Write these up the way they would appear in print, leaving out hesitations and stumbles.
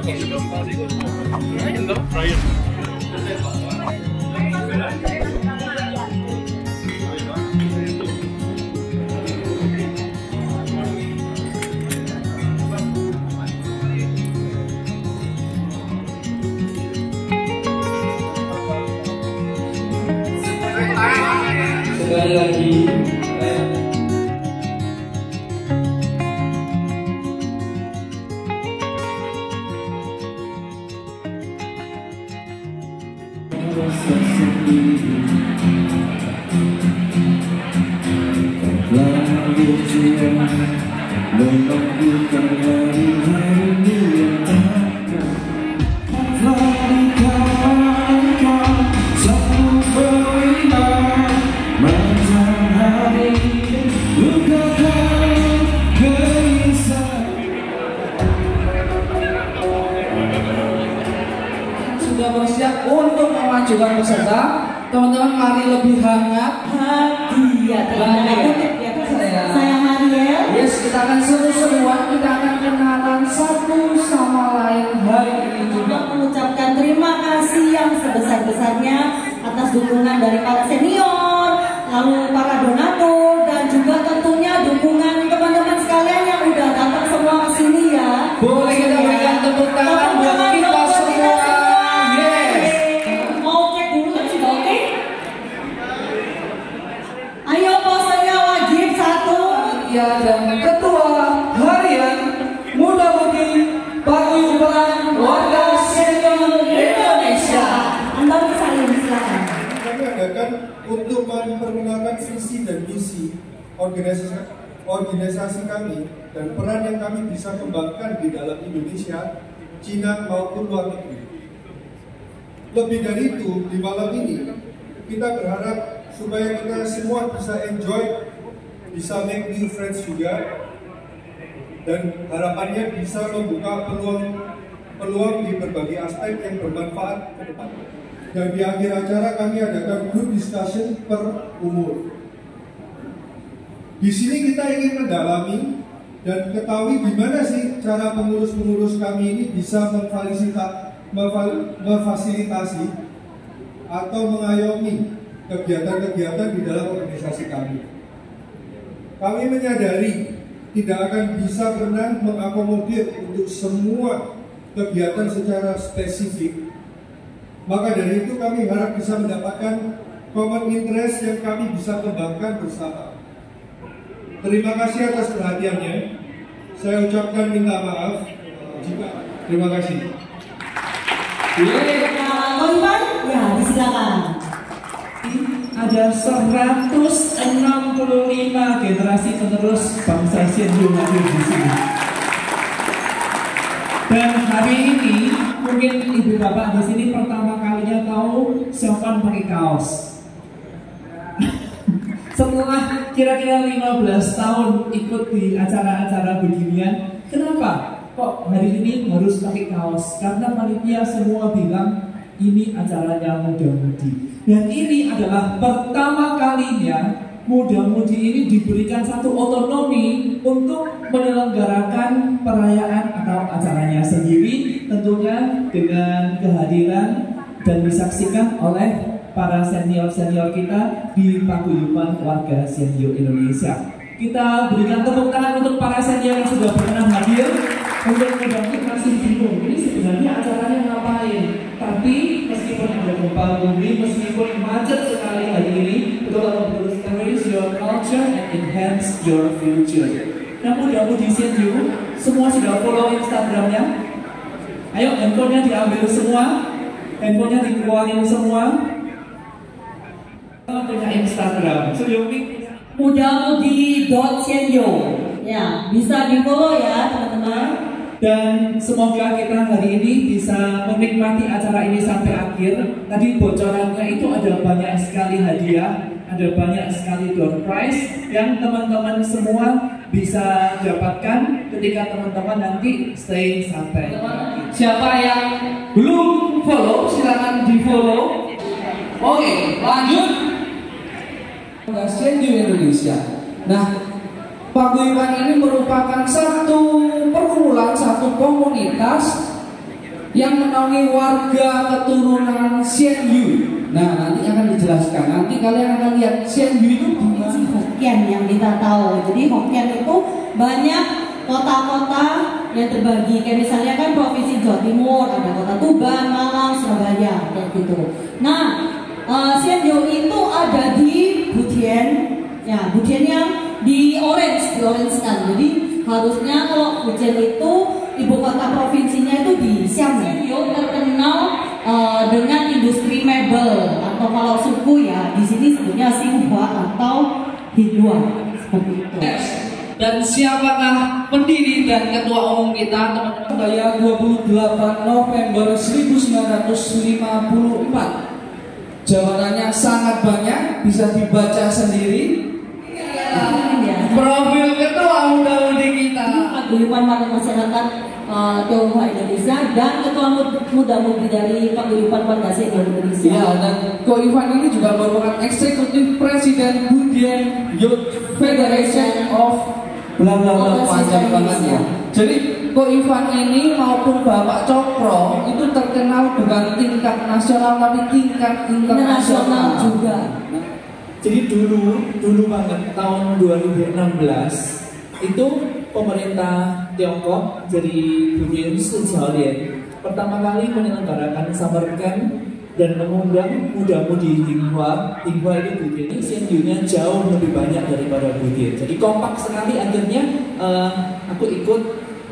Sekali lagi sudah bersiap untuk memajukan peserta. Teman-teman mari lebih hangat. Hadiah saya Mariel. Yes, kita akan seru-seruan, kita akan kenalan satu sama lain hari ini juga. Mengucapkan terima kasih yang sebesar-besarnya atas dukungan dari para senior, lalu para donatur, dan juga tentunya dukungan teman-teman sekalian yang udah datang semua ke sini ya. Boleh kita berikan tepuk tangan buat kita semua. Yes. Mau cek dulu kan sudah oke? Ayo posenya wajib satu. Ya, dan ketua harian Muda Mudi Paguyuban Warga Senior Indonesia. Anda bisa silakan. Kami adakan untuk memperkenalkan visi dan misi organisasi kami dan peran yang kami bisa kembangkan di dalam Indonesia, Cina maupun luar negeri. Lebih dari itu, di malam ini kita berharap supaya kita semua bisa enjoy, bisa make new friends juga, dan harapannya bisa membuka peluang di berbagai aspek yang bermanfaat ke depan. Dan di akhir acara kami adakan group discussion per umur. Di sini kita ingin mendalami dan ketahui gimana sih cara pengurus-pengurus kami ini bisa memfasilitasi atau mengayomi kegiatan-kegiatan di dalam organisasi kami. Kami menyadari tidak akan bisa pernah mengakomodir untuk semua kegiatan secara spesifik. Maka dari itu kami harap bisa mendapatkan common interest yang kami bisa kembangkan bersama. Terima kasih atas perhatiannya. Saya ucapkan minta maaf jika. Terima kasih. Ivan, ya disilakan. ada 165 generasi penerus bangsa Shenyu hadir di sini. Dan hari ini mungkin ibu bapak di sini pertama kalinya tahu Siopan pakai kaos. Setelah kira-kira 15 tahun ikut di acara-acara beginian, kenapa kok hari ini harus pakai kaos? Karena panitia semua bilang ini acaranya muda-mudi. Dan ini adalah pertama kalinya muda-mudi ini diberikan satu otonomi untuk menyelenggarakan perayaan atau acaranya sendiri, tentunya dengan kehadiran dan disaksikan oleh para senior-senior kita di Paguyuban Warga Senior Indonesia. Kita berikan tepuk tangan untuk para senior yang sudah berkenan hadir. Untuk mungkin masih bingung, ini sebenarnya acaranya ngapain? Tapi meskipun ada gempa bumi, meskipun macet sekali hari ini, betul harus embrace your culture and enhance your future. Nah, mudah-mudahan di Shenyu semua sudah follow Instagramnya. Ayo handphonenya diambil semua, handphonenya dikeluarin semua. Punya Instagram, muda-mudi.shenyu. Ya, bisa di follow ya teman-teman. Dan semoga kita hari ini bisa menikmati acara ini sampai akhir. Tadi bocorannya itu ada banyak sekali hadiah, ada banyak sekali door prize yang teman-teman semua bisa dapatkan ketika teman-teman nanti stay sampai. Siapa yang belum follow, silakan di follow. Oke, lanjut. Shenyu Indonesia. Nah, paguyuban ini merupakan satu perkumpulan, satu komunitas yang menaungi warga keturunan Xian Yu. Nah, nanti akan dijelaskan. Nanti kalian akan lihat Xian Yu itu Provinsi Hokkien yang kita tahu. Jadi Hokkien itu banyak kota-kota yang terbagi. Kayak misalnya kan Provinsi Jawa Timur, ada kota Tuban, Malang, Surabaya, kayak gitu. Nah, Xian Yu itu ada di Butian. Ya, Butian yang di orange kan. Jadi harusnya kalau Butian itu ibu kota provinsinya itu di Xiamen. Xian Yu terkenal dengan industri mebel, atau kalau suku ya di sini sebutnya Xinhua atau Hidua, seperti itu. Dan siapakah pendiri dan ketua umum kita, teman-teman? Tanggal 28 November 1954. Jawabannya sangat banyak, bisa dibaca sendiri. Profil ketua muda-mudi kita. Paguyuban Warga Masyarakat Tionghoa Indonesia dan ketua muda-mudi dari Paguyuban Warga Indonesia. Ya, dan Ko Ivan ini juga merupakan eksekutif presiden Budian Youth Federation of bla bla bla, panjang banget ya. Jadi Ko Ivan ini maupun Bapak Cokro itu terkenal bukan tingkat nasional tapi tingkat internasional juga. Jadi dulu banget tahun 2016 itu pemerintah Tiongkok jadi Budian Sejalian pertama kali menyelenggarakan summer camp dan mengundang muda-mudi Xinhua itu Budian. Xian Yu-nya jauh lebih banyak daripada Budian. Jadi kompak sekali, akhirnya aku ikut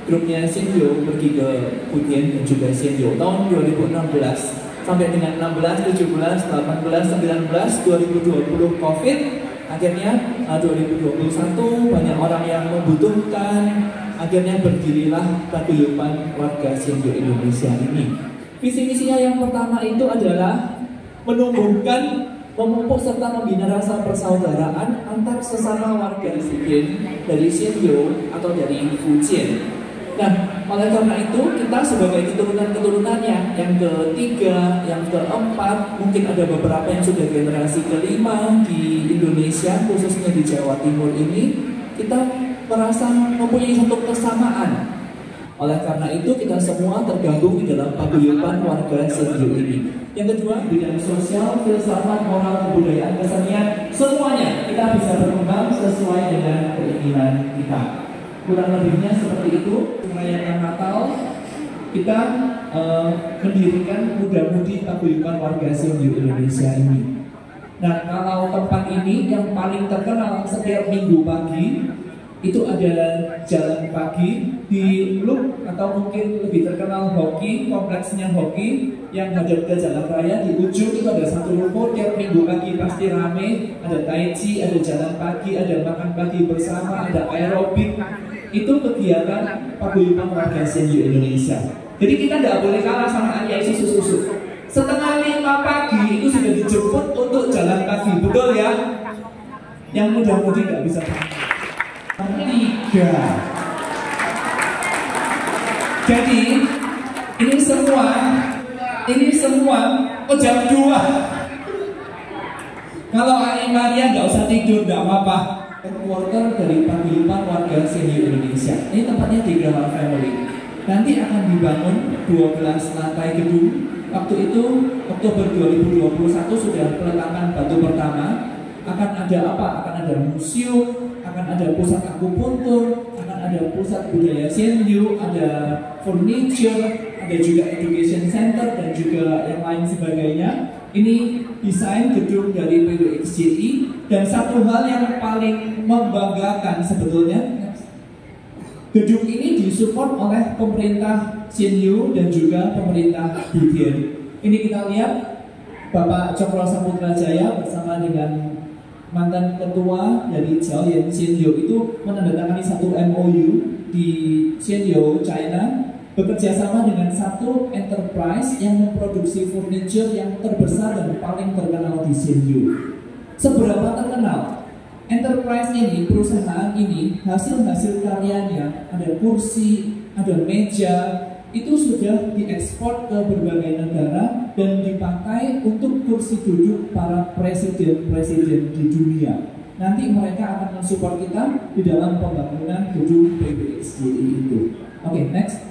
grupnya Xian Yu pergi ke Budian dan juga Xian Yu tahun 2016. Sampai dengan 16, 17, 18, 19, 2020 COVID. Akhirnya 2021 banyak orang yang membutuhkan. Akhirnya berdirilah Paguyuban Warga Xian Yu Indonesia ini. Visi misinya yang pertama itu adalah menumbuhkan, memupuk serta membina rasa persaudaraan antar sesama warga Xian dari Xian Yu atau dari Fujian. Nah, oleh karena itu kita sebagai keturunan-keturunannya yang ketiga, yang keempat, mungkin ada beberapa yang sudah generasi kelima di Indonesia, khususnya di Jawa Timur ini, kita merasa mempunyai satu kesamaan. Oleh karena itu kita semua tergabung di dalam Paguyuban Warga Xian Yu ini. Yang kedua, bidang sosial, filsafat, moral, kebudayaan, kesenian, semuanya kita bisa berkembang sesuai dengan keinginan kita. Kurang lebihnya seperti itu. Merayakan Natal, kita mendirikan muda-mudi Paguyuban Warga Xian Yu Indonesia ini. Nah, kalau tempat ini yang paling terkenal setiap minggu pagi itu ada jalan pagi di Loop, atau mungkin lebih terkenal hoki, kompleksnya hoki yang hadap ke jalan raya. Di ujung itu ada satu ruko, tiap minggu pagi pasti rame, ada tai chi, ada jalan pagi, ada makan pagi bersama, ada aerobik. Itu kegiatan Paguyuban Warga Xian Yu Indonesia. Jadi kita tidak boleh kalah sama ayah susu-susu. Setengah 5 pagi itu sudah dijemput untuk jalan pagi, betul ya? Yang muda-mudi nggak bisa. 3. Jadi ini semua jam 2. Kalau Ani Maria nggak usah tidur, nggak apa-apa. Headquarter dari Paguyuban Warga Xian Yu Indonesia. Ini tempatnya di Graha Family. Nanti akan dibangun 12 lantai gedung. Waktu itu Oktober 2021 sudah peletakan batu pertama. Akan ada apa? Akan ada museum, akan ada pusat akupuntur, akan ada pusat budaya Xian Yu, ada furniture, ada juga education center dan juga yang lain sebagainya. Ini desain gedung dari PWXJI, dan satu hal yang paling membanggakan sebetulnya, gedung ini disupport oleh pemerintah Xian Yu dan juga pemerintah Budian. Ini kita lihat Bapak Cokro Saputra Jaya bersama dengan mantan ketua dari Jiaoyan Xian Yu itu menandatangani satu MOU di Xian Yu, China, bekerja sama dengan satu enterprise yang memproduksi furniture yang terbesar dan paling terkenal di Xian Yu. Seberapa terkenal? Enterprise ini, perusahaan ini, hasil-hasil karyanya, ada kursi, ada meja, itu sudah diekspor ke berbagai negara dan dipakai untuk kursi duduk para presiden-presiden di dunia. Nanti mereka akan mensupport kita di dalam pembangunan gedung PWXJI itu. Oke, next.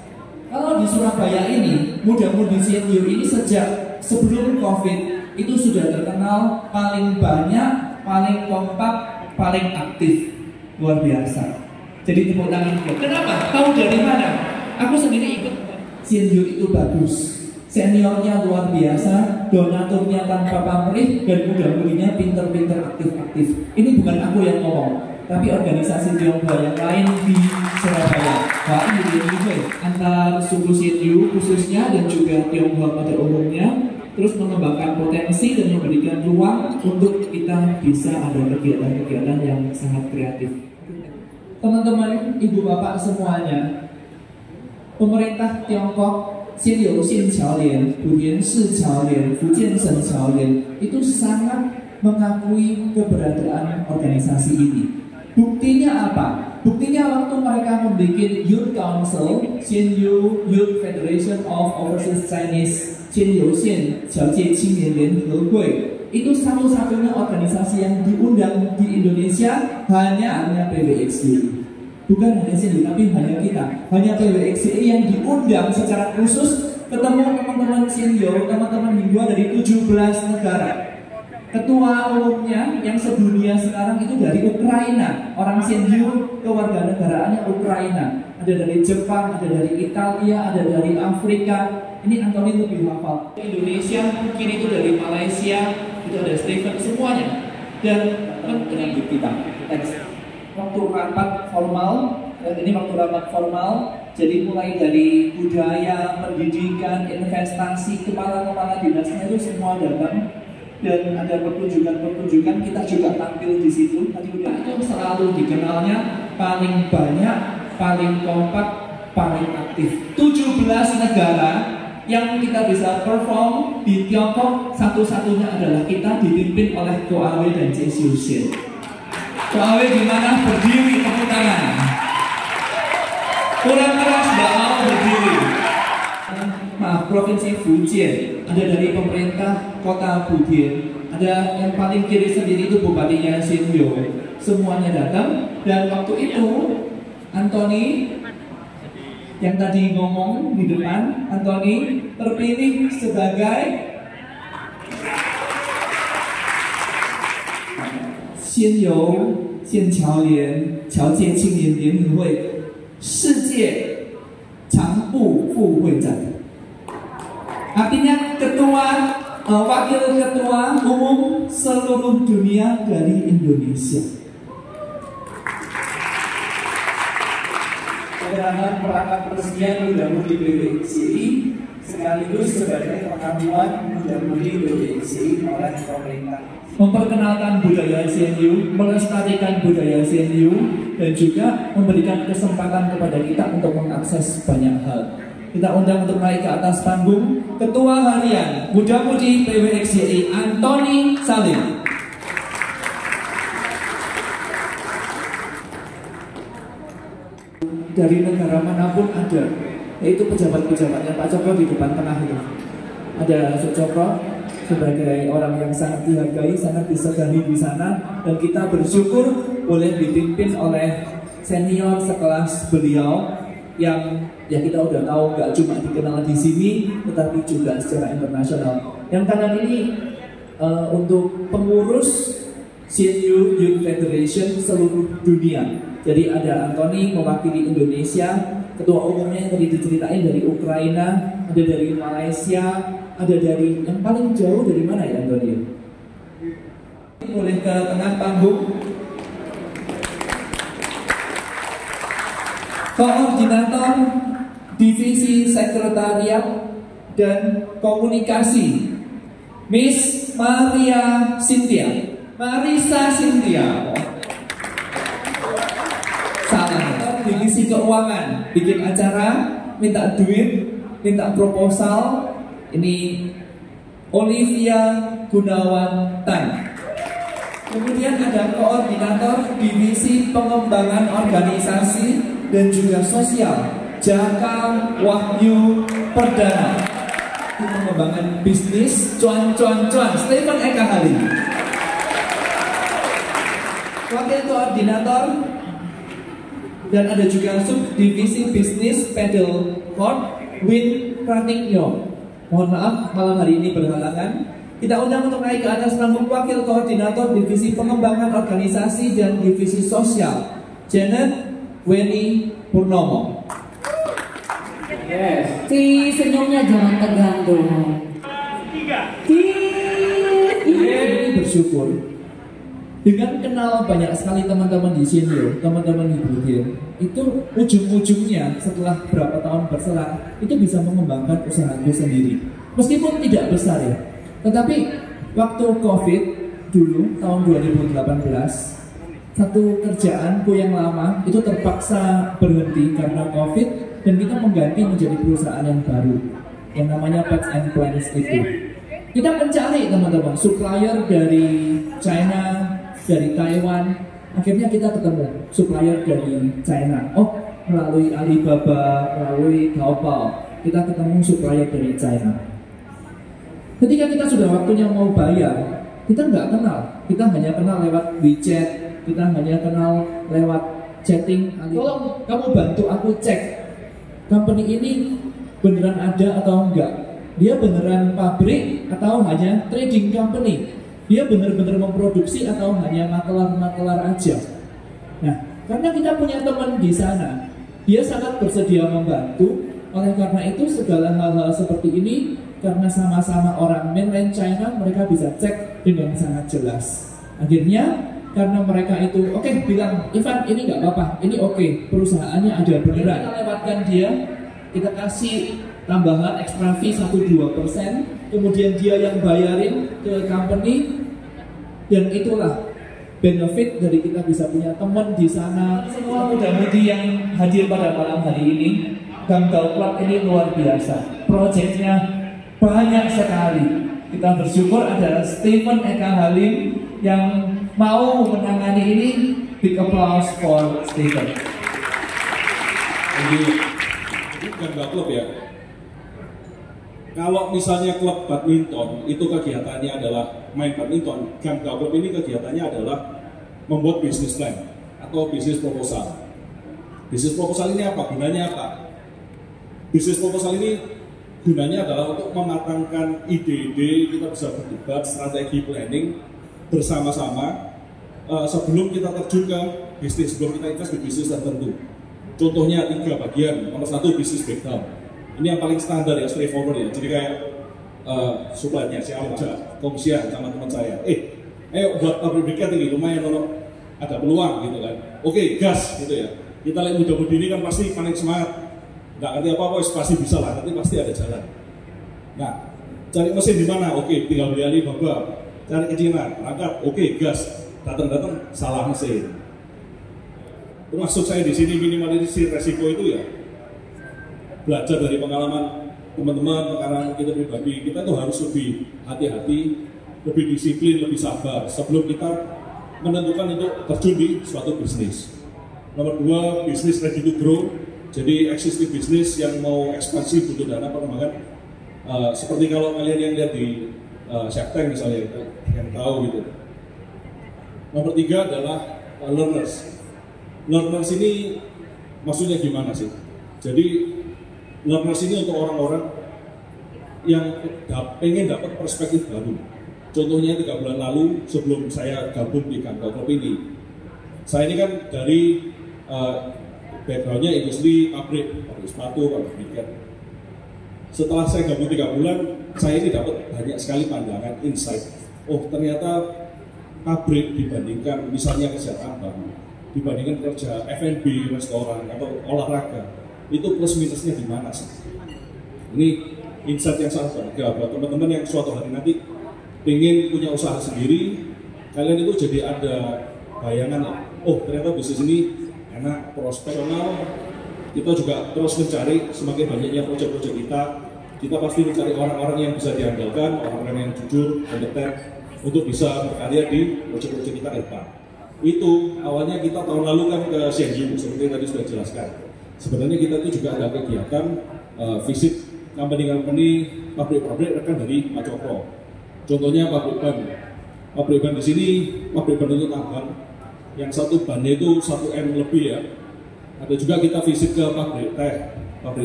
Kalau di Surabaya ini, muda-mudi CNU ini sejak sebelum COVID itu sudah terkenal paling banyak, paling kompak, paling aktif, luar biasa. Jadi tepuk tangan. Kenapa? Tahu dari mana? Aku sendiri ikut. CNU itu bagus, seniornya luar biasa, donaturnya tanpa pamrih, dan muda-mudinya pinter-pinter, aktif-aktif. Ini bukan aku yang ngomong, tapi organisasi Tionghoa yang lain di Surabaya. Wah, ini antar suku CNU khususnya dan juga Tionghoa pada umumnya terus mengembangkan potensi dan memberikan ruang untuk kita bisa ada kegiatan-kegiatan yang sangat kreatif. Teman-teman, ibu bapak semuanya, pemerintah Tiongkok, Xianliu Xianqiaolian, Budian Shiqiaolian, Fujian Shenqiaolian itu sangat mengakui keberadaan organisasi ini. Buktinya apa? Buktinya waktu mereka membuat Youth Council, Xianyu Youth Federation of Overseas Chinese, Xianliu Xianqiaojie Qingnian Lianhehui, itu satu-satunya organisasi yang diundang di Indonesia hanya PWXI. Bukan hanya Xianliu, tapi hanya kita, hanya PWXI yang diundang secara khusus ketemu teman-teman Xianliu, teman-teman Hindu dari 17 negara. Ketua umumnya yang sedunia sekarang itu dari Ukraina, orang Xianliu kewarganegaraannya Ukraina. Ada dari Jepang, ada dari Italia, ada dari Afrika. Ini Anthony lebih hafal. Indonesia mungkin itu dari Malaysia, itu ada Stephen, semuanya. Dan menteri kita. Waktu rapat formal, ini waktu rapat formal, jadi mulai dari budaya, pendidikan, investasi, kepala-kepala dinasnya itu semua datang. Dan ada pertunjukan-pertunjukan, kita juga tampil di situ. Tadi udah itu selalu dikenalnya paling banyak, paling kompak, paling aktif. 17 negara yang kita bisa perform di Tiongkok, satu-satunya adalah kita dipimpin oleh Ko Awe dan Che Xiu-hsien. Ko Awe di mana? Berdiri, tepuk tangan. Kurang keras, tidak mau berdiri. Maaf, Provinsi Fujian, ada dari pemerintah kota Fujian, ada yang paling kiri sendiri itu bupatinya Xianliu. Semuanya datang, dan waktu itu Anthony yang tadi ngomong di depan, Anthony terpilih sebagai Xianliu Xianqiaolian Qiaojie Qingnian Lianhehui 世界常务副会长. Artinya wakil ketua umum seluruh dunia dari Indonesia. Kedatangan perangkat peresmian muda-mudi PWXI sekaligus sebagai pengakuan muda-mudi PWXI oleh pemerintah. Memperkenalkan budaya Xianliu, melestarikan budaya Xianliu, dan juga memberikan kesempatan kepada kita untuk mengakses banyak hal. Kita undang untuk naik ke atas panggung Ketua Harian Muda-mudi PWXI Anthony Salim. Dari negara manapun ada, yaitu pejabat-pejabatnya. Pak Cokro di depan tengah itu. Ada Pak Cokro sebagai orang yang sangat dihargai, sangat disegani di sana, dan kita bersyukur boleh dipimpin oleh senior sekelas beliau yang ya kita udah tahu nggak cuma dikenal di sini, tetapi juga secara internasional. Yang kanan ini untuk pengurus Xianliu Youth Federation seluruh dunia. Jadi ada Anthony mewakili Indonesia, ketua umumnya yang tadi diceritain dari Ukraina, ada dari Malaysia, ada dari yang paling jauh dari mana ya Anthony? Boleh ke tengah panggung. Koordinator Divisi Sekretariat dan Komunikasi Miss Maria Cynthia, Marisa Cynthia. Salah. Divisi Keuangan, bikin acara, minta duit, minta proposal. Ini Olivia Gunawan Tan. Kemudian ada Koordinator Divisi Pengembangan Organisasi dan juga Sosial, Jaka Wahyu Perdana. Itu pengembangan bisnis, cuan, Stephen Eka Halim. Wakil Koordinator dan ada juga Subdivisi Bisnis Pedal Court, Win Pratikno. Mohon maaf, malam hari ini berhalangan. Kita undang untuk naik ke atas panggung Wakil Koordinator Divisi Pengembangan Organisasi dan Divisi Sosial, Janet Weni Purnomo. Yes. Si senyumnya jangan tegang dong. Ini bersyukur dengan kenal banyak sekali teman-teman di sini, teman-teman di Budin, itu ujung-ujungnya setelah berapa tahun berselang itu bisa mengembangkan usahaku sendiri, meskipun tidak besar ya. Tetapi waktu COVID dulu tahun 2018, satu kerjaanku yang lama itu terpaksa berhenti karena COVID dan kita mengganti menjadi perusahaan yang baru yang namanya Pets and Plants itu. Kita mencari teman-teman supplier dari China, dari Taiwan. Akhirnya kita ketemu supplier dari China. Oh, melalui Alibaba, melalui Taobao, kita ketemu supplier dari China. Ketika kita sudah waktunya mau bayar, kita nggak kenal. Kita hanya kenal lewat WeChat, kita hanya kenal lewat chatting. Tolong kamu bantu aku cek company ini beneran ada atau enggak. Dia beneran pabrik atau hanya trading company? Dia benar-benar memproduksi atau hanya makelar-makelar aja? Nah, karena kita punya teman di sana, dia sangat bersedia membantu. Oleh karena itu segala hal-hal seperti ini, karena sama-sama orang mainland China, mereka bisa cek dengan sangat jelas. Akhirnya karena mereka itu bilang, Ivan ini nggak apa-apa, ini oke, perusahaannya ada beneran. Kita lewatkan dia, kita kasih tambahan ekstra fee 1-2%, kemudian dia yang bayarin ke company, dan itulah benefit dari kita bisa punya teman di sana. Semua muda-mudi yang hadir pada malam hari ini, Ganggao Club ini luar biasa, proyeknya banyak sekali. Kita bersyukur ada Stephen Eka Halim yang mau menangani ini. Big applause for Stephen. Ini Ganggao Club ya. Kalau misalnya klub badminton itu kegiatannya adalah main badminton, Ganggao Club ini kegiatannya adalah membuat bisnis plan atau bisnis proposal. Bisnis proposal ini apa? Gunanya apa? Bisnis proposal ini gunanya adalah untuk mematangkan ide-ide, kita bisa berdebat, strategi planning bersama-sama sebelum kita terjun ke bisnis, sebelum kita invest di bisnis tertentu. Contohnya 3 bagian. Nomor 1 bisnis breakdown. Ini yang paling standar ya, straightforward ya. Jadi kayak supplier-nya siapa, komisian sama teman saya. Ayo buat pabrik briket ini lumayan kalau ada peluang gitu kan. Oke, gas gitu ya. Kita lihat muda-mudi ini kan pasti paling semangat. Nggak ngerti apa-apa, pasti bisa lah. Nanti pasti ada jalan. Nah, cari mesin di mana? Oke, tinggal beli Alibaba. Cari ke Cina, berangkat. Oke, gas. Datang-datang salah mesin. Termasuk saya di sini minimalisir resiko itu ya. Belajar dari pengalaman teman-teman, pengalaman kita pribadi, kita tuh harus lebih hati-hati, lebih disiplin, lebih sabar sebelum kita menentukan untuk terjun di suatu bisnis. Nomor 2, bisnis ready to grow. Jadi existing bisnis yang mau ekspansi butuh dana pengembangan. Seperti kalau kalian yang lihat di Shark Tank misalnya, yang tahu gitu. Nomor 3 adalah learners. Learners ini maksudnya gimana sih? Jadi learners ini untuk orang-orang yang pengen dapat perspektif baru. Contohnya 3 bulan lalu sebelum saya gabung di Ganggao Club ini, saya ini kan dari backgroundnya industri pabrik sepatu, pabrik briket. Setelah saya gabung 3 bulan, saya ini dapat banyak sekali pandangan, insight. Oh ternyata pabrik dibandingkan misalnya kerja tambang, dibandingkan kerja F&B, restoran atau olahraga, itu plus minusnya di mana sih? Ini insight yang sangat berharga buat teman-teman yang suatu hari nanti ingin punya usaha sendiri. Kalian itu jadi ada bayangan, oh ternyata bisnis ini enak, prospeksional. Kita juga terus mencari semakin banyaknya proyek-proyek kita pasti mencari orang-orang yang bisa diandalkan, orang-orang yang jujur, kompeten untuk bisa berkarya di proyek-proyek kita ke depan. Itu awalnya kita tahun lalu kan ke Shenzhen, seperti tadi sudah dijelaskan. Sebenarnya kita itu juga ada kegiatan visit company-company, pabrik-pabrik rekan dari Pak Cokro. Contohnya pabrik ban. Pabrik ban di sini, pabrik ban untuk tambang. Yang satu bannya itu 1 M lebih ya. Ada juga kita visit ke pabrik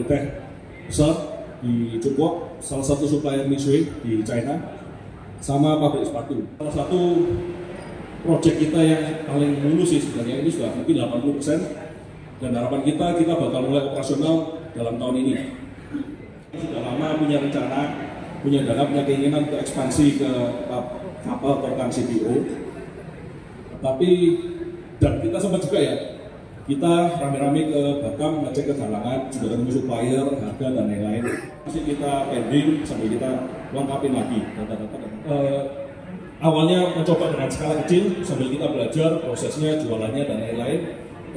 teh besar. di Jogja, salah satu supplier Mitsui di China, sama pabrik sepatu. Salah satu proyek kita yang paling mulus sih sebenarnya ini sudah mungkin 80%, dan harapan kita bakal mulai operasional dalam tahun ini. Sudah lama punya rencana, punya dana, punya keinginan untuk ekspansi ke kapal tongkang CPO. Tapi dan kita sempat juga ya, kita rame-rame ke Batam, ngecek ke Galangan, juga ketemu supplier, harga dan lain-lain. Masih kita pending sambil kita lengkapin lagi data-data. Awalnya mencoba dengan skala kecil sambil kita belajar prosesnya, jualannya dan lain-lain,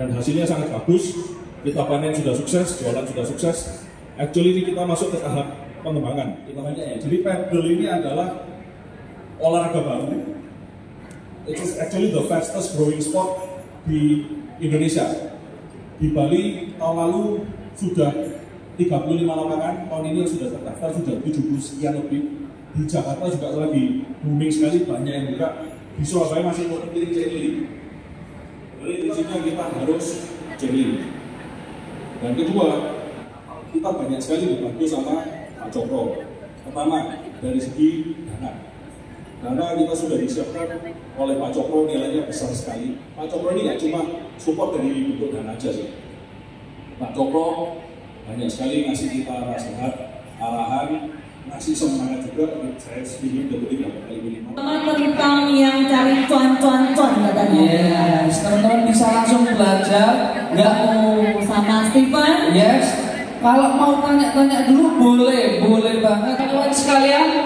dan hasilnya sangat bagus. Kita panen sudah sukses, jualan sudah sukses. Actually ini kita masuk ke tahap pengembangan. Jadi paddle ini adalah olahraga baru. It is actually the fastest growing sport di Indonesia. Di Bali tahun lalu sudah 35 lapangan, tahun ini sudah terdaftar sudah 70 sekian lebih. Di Jakarta juga lagi booming sekali, banyak yang buka. Di Surabaya masih mau pilih channel. Jadi di sini kita harus channel. Dan kedua, kita banyak sekali dibantu sama Pak Cokro. Pertama, dari segi dana. Dana kita sudah disiapkan oleh Pak Cokro, nilainya besar sekali. Pak Cokro ini nggak cuma support dari bentuk dana aja sih. Pak Cokro banyak sekali ngasih kita nasihat, arahan, ngasih semangat juga. Saya sendiri udah 3 kali minimal. Tentang yang cari cuan katanya. Yes, teman-teman bisa langsung belajar, nggak mau Sama Steven. yes. Kalau mau tanya-tanya dulu boleh banget. Teman-teman sekalian,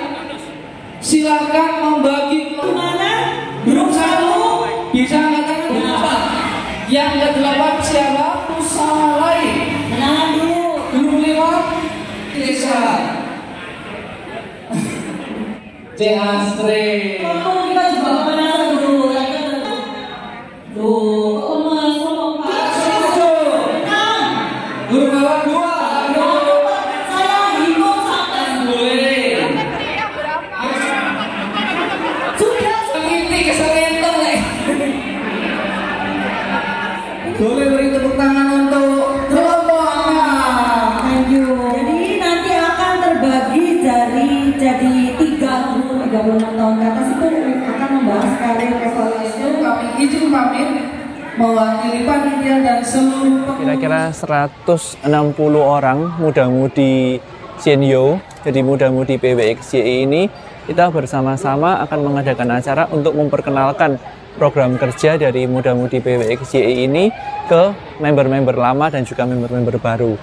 silakan membagi Kemana? grup 1 bisa angkat berapa? Yang ke-8 siapa? Usaha lain. Kenalan dulu. Grup 5 Desa. C. Astre. Kalau kita juga kenalan dulu. Duh, ngomong Grup awal 2. saya bingung sampai Boleh. sudah. Ini kesenengan nih. Boleh beri tepuk tangan untuk kelompoknya. Thank you. Jadi nanti akan terbagi jadi 3 grup 36 tahun ke atas itu akan membahas karir evaluasi. Kami izin pamit mewakili panitia dan seluruh Kira-kira 160 orang muda-mudi Sienyo, jadi muda-mudi PWXJI ini kita bersama-sama akan mengadakan acara untuk memperkenalkan program kerja dari muda-mudi PWXJI ini ke member-member lama dan juga member-member baru.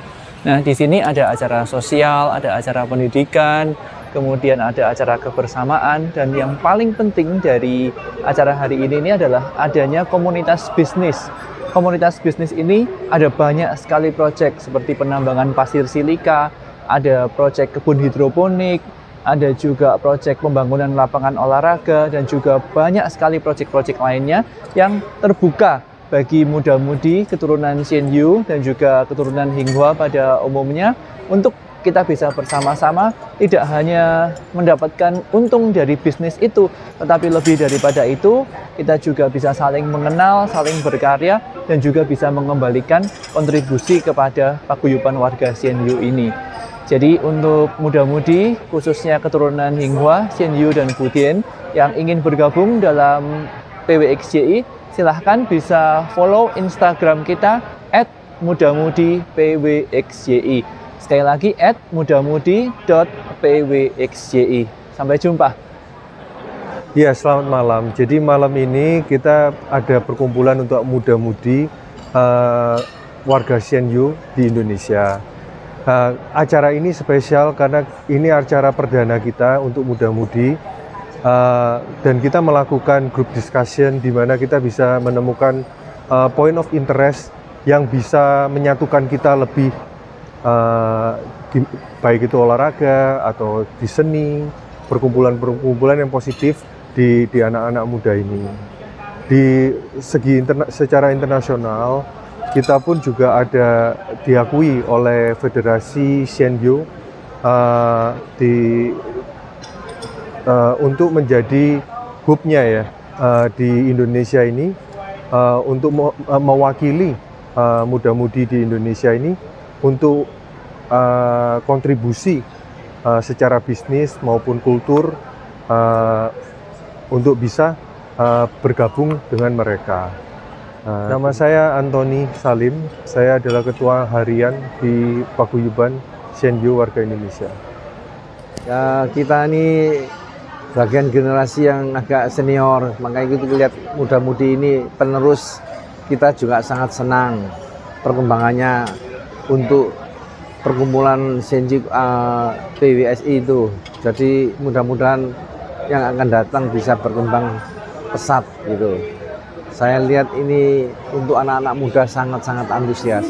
Nah, di sini ada acara sosial, ada acara pendidikan, kemudian ada acara kebersamaan, dan yang paling penting dari acara hari ini adalah adanya komunitas bisnis. Komunitas bisnis ini ada banyak sekali proyek seperti penambangan pasir silika, ada proyek kebun hidroponik, ada juga proyek pembangunan lapangan olahraga, dan juga banyak sekali proyek-proyek lainnya yang terbuka bagi muda-mudi keturunan Sienyu dan juga keturunan Hinghwa pada umumnya untuk kita bisa bersama-sama tidak hanya mendapatkan untung dari bisnis itu, tetapi lebih daripada itu kita juga bisa saling mengenal, saling berkarya, dan juga bisa mengembalikan kontribusi kepada paguyuban warga Sienyu ini. Jadi untuk muda-mudi khususnya keturunan Hinghwa, Sienyu, dan Budien yang ingin bergabung dalam PWXJI, silahkan bisa follow Instagram kita @mudamudi_pwxji. Sekali lagi @mudamudi.pwxji. Sampai jumpa. Ya, selamat malam. Jadi malam ini kita ada perkumpulan untuk muda-mudi warga Sienyu di Indonesia. Acara ini spesial karena ini acara perdana kita untuk muda-mudi. Dan kita melakukan group discussion di mana kita bisa menemukan point of interest yang bisa menyatukan kita lebih baik itu olahraga atau di seni, perkumpulan-perkumpulan yang positif di anak-anak muda ini. Di segi secara internasional kita pun juga ada diakui oleh Federasi Sienyu untuk menjadi hubnya ya di Indonesia ini, untuk mewakili muda-mudi di Indonesia ini untuk kontribusi secara bisnis maupun kultur untuk bisa bergabung dengan mereka. Nama saya Antoni Salim, saya adalah Ketua Harian di Paguyuban Senyo Warga Indonesia. Ya, kita ini bagian generasi yang agak senior, makanya kita lihat muda-mudi ini penerus, kita juga sangat senang perkembangannya untuk perkumpulan Senyo PWSI itu. Jadi mudah-mudahan yang akan datang bisa berkembang pesat gitu. Saya lihat ini untuk anak-anak muda sangat-sangat antusias.